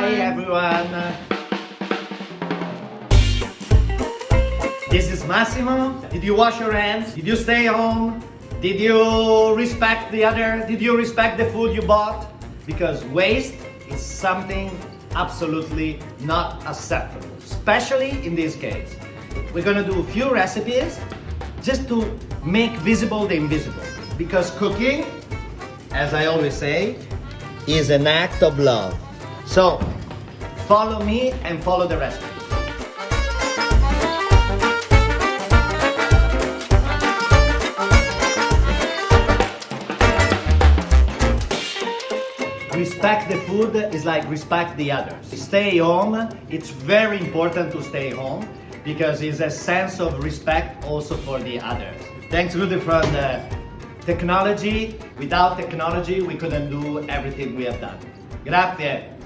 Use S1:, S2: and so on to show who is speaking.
S1: Hi everyone. This is Massimo. Did you wash your hands? Did you stay home? Did you respect the other? Did you respect the food you bought? Because waste is something absolutely not acceptable, especially in this case. We're gonna do a few recipes just to make visible the invisible. Because cooking, as I always say, is an act of love. So, follow me and follow the recipe. Respect the food is like respect the others. Stay home. It's very important to stay home because it's a sense of respect also for the others. Thanks, Rudy, for the technology. Without technology, we couldn't do everything we have done. Grazie.